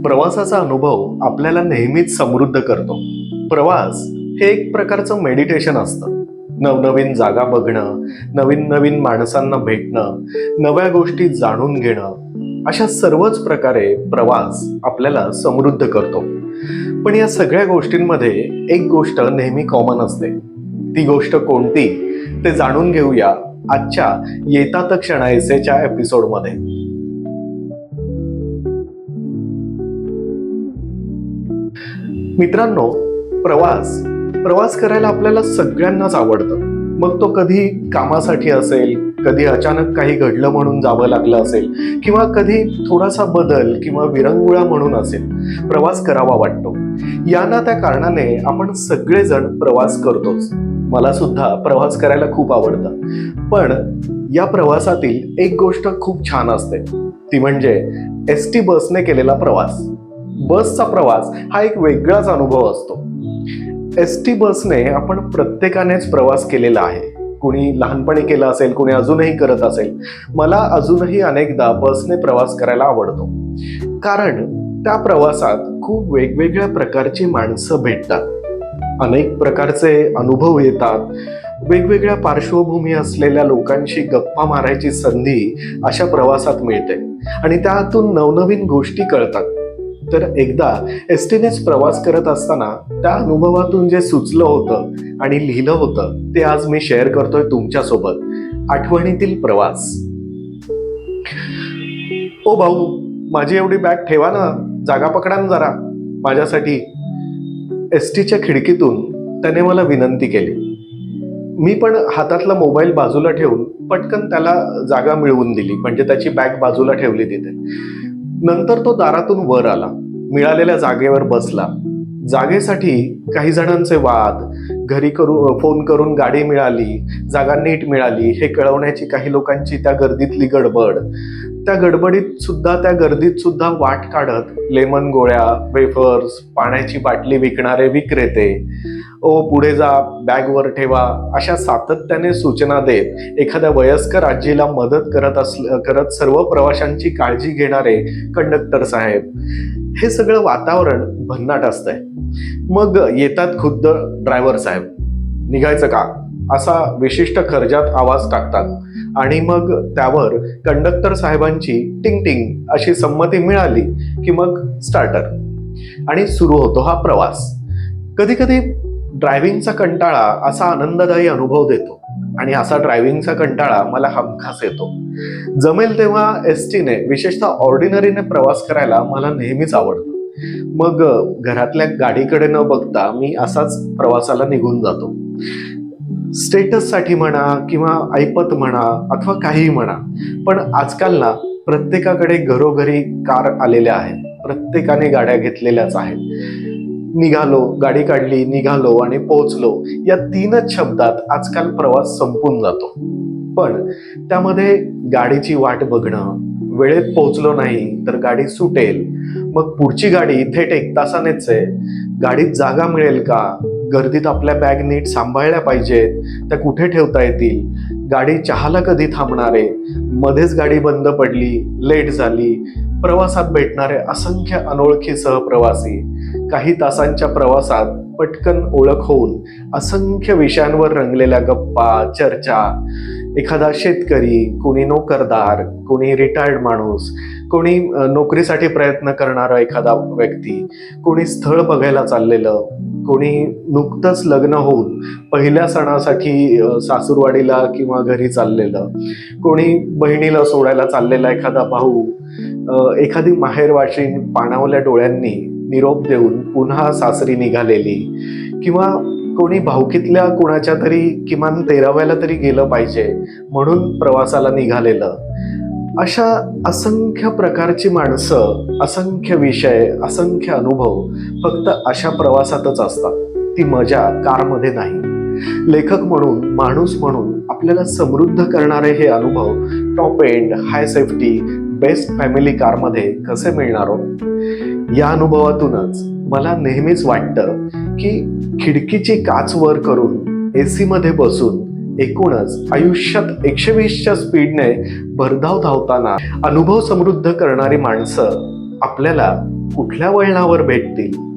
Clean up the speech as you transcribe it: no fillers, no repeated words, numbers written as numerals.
प्रवासाचा अनुभव आपल्याला नेहमीच समृद्ध करतो. प्रवास हे एक प्रकारचं मेडिटेशन असतं. नवनवीन जागा बघणं, नवीन नवीन माणसांना भेटणं, नव्या गोष्टी जाणून घेणं, अशा सर्वच प्रकारे प्रवास आपल्याला समृद्ध करतो. पण या सगळ्या गोष्टींमध्ये एक गोष्ट नेहमी कॉमन असते. ती गोष्ट कोणती ते जाणून घेऊया आजच्या येतात क्षणायसेच्या एपिसोडमध्ये. मित्रांनो, प्रवास करायला आपल्याला सगळ्यांनाच आवडतं. मग तो कधी कामासाठी असेल, कधी अचानक काही घडलं म्हणून जावं लागलं असेल, किंवा कधी थोडासा बदल किंवा विरंगुळा म्हणून असेल, प्रवास करावा वाटतो. या ना त्या कारणाने आपण सगळेजण प्रवास करतोच. मला सुद्धा प्रवास करायला खूप आवडतं. पण या प्रवासातील एक गोष्ट खूप छान असते, ती म्हणजे एसटी बसने केलेला प्रवास. बसचा प्रवास हा एक वेगळाच अनुभव असतो. एसटी बसने आपण प्रत्येकानेच प्रवास केलेला आहे. कुणी लहानपणी केला असेल, कुणी अजूनही करत असेल. मला अजूनही अनेकदा बसने प्रवास करायला आवडतो, कारण त्या प्रवासात खूप वेगवेगळ्या प्रकारची माणसं भेटतात, अनेक प्रकारचे अनुभव येतात, वेगवेगळ्या पार्श्वभूमी असलेल्या लोकांशी गप्पा मारायची संधी अशा प्रवासात मिळते आणि त्यातून नवनवीन गोष्टी कळतात. तर एकदा एसटीनेच प्रवास करत असताना त्या अनुभवातून जे सुचलं होतं आणि लिहिलं होतं ते आज मी शेअर करतोय तुमच्यासोबत. आठवणीतील प्रवास. ओ भाऊ, माझी एवढी बॅग ठेवा ना, जागा पकडा ना जरा माझ्यासाठी. एसटीच्या खिडकीतून त्याने मला विनंती केली. मी पण हातातला मोबाईल बाजूला ठेवून पटकन त्याला जागा मिळवून दिली, म्हणजे त्याची बॅग बाजूला ठेवली तिथे. नंतर तो दारातून वर आला, मिळालेल्या जागेवर बसला. जागेसाठी काही जणांचे वाद, घरी फोन करून गाडी मिळाली, जागा नीट मिळाली हे कळवण्याची काही लोकांची त्या गर्दीतली गडबड. त्या गर्दीत सुद्धा वाट काढत लेमन गोळ्या, वेफर्स, पाण्याची बाटली विकणारे विक्रेते, ओ पुढे जा, बॅग वर ठेवा, अशा सातत्याने सूचना देत एखाद्या वयस्कर आजीला मदत करत सर्व प्रवाशांची काळजी घेणारे कंडक्टर साहेब. हे सगळं वातावरण भन्नाट असतंय. मग येतात खुद्द ड्रायव्हर साहेब. निघायचं का, असा विशिष्ट खर्जात आवाज टाकतात आणि मग त्यावर कंडक्टर साहेबांची टिंग टिंग अशी संमती मिळाली की मग स्टार्टर आणि सुरू होतो हा प्रवास. कधी कधी ड्रायव्हिंगचा कंटाळा असा आनंददायी अनुभव देतो आणि असा ड्रायव्हिंगचा कंटाळा मला हमखास येतो. जमेल तेव्हा एसटीने, विशेषतः ऑर्डिनरीने प्रवास करायला मला नेहमीच आवडतं. मग घरातल्या गाडीकडे न बघता मी असाच प्रवासाला निघून जातो. स्टेटससाठी म्हणा किंवा ऐपत म्हणा अथवा काहीही म्हणा, पण आजकाल ना प्रत्येकाकडे घरोघरी कार आलेल्या आहेत. प्रत्येकाने गाड्या घेतलेल्याच आहेत. निघालो, गाडी काढली, निघालो आणि पोहोचलो, या 3च शब्दात आजकाल प्रवास संपून जातो. पण त्यामध्ये गाडीची वाट बघणं, वेळेत पोहोचलो नाही तर गाडी सुटेल, मग पुढची गाडी थेट 1 तासानेच आहे, गाडीत जागा मिळेल का, गर्दीत आपल्या बॅग नीट सांभाळल्या पाहिजेत, त्या कुठे ठेवता येतील, गाडी चहाला कधी थांबणार आहे, मध्येच गाडी बंद पडली, लेट झाली, प्रवासात भेटणारे असंख्य अनोळखी सहप्रवासी, काही तासांच्या प्रवासात पटकन ओळख होऊन असंख्य विषयांवर रंगलेल्या गप्पा, चर्चा, एखादा शेतकरी, कोणी नोकरदार, कोणी रिटायर्ड माणूस, कोणी नोकरीसाठी प्रयत्न करणारा एखादा व्यक्ती, कोणी स्थळ बघायला चाललेलं, कोणी नुकतंच लग्न होऊन पहिल्या सणासाठी सासूरवाडीला किंवा घरी चाललेलं, कोणी बहिणीला सोडायला चाललेला एखादा भाऊ, एखादी माहेरवाशीण पाणावल्या डोळ्यांनी निरोप देऊन पुन्हा सासरी निघालेली, किंवा कोणी भाऊकीतल्या कुणाच्या तरी किमान 13व्याला तरी गेलं पाहिजे म्हणून प्रवासाला निघालेलं. अशा असंख्य प्रकारची माणसं, असंख्य विषय, असंख्य अनुभव फक्त अशा प्रवासातच असतात. ती मजा कारमध्ये नाही. लेखक म्हणून, माणूस म्हणून आपल्याला समृद्ध करणारे हे अनुभव टॉप एंड, हाय सेफ्टी, बेस्ट फॅमिली कारमध्ये कसे मिळणार हो? या अनुभवातूनच मला नेहमीच वाटतं की खिडकीची काच वर करून एसी मध्ये बसून एकूणच आयुष्यात 120च्या स्पीडने भरधाव धावताना अनुभव समृद्ध करणारी माणसं आपल्याला कुठल्या वळणावर भेटतील.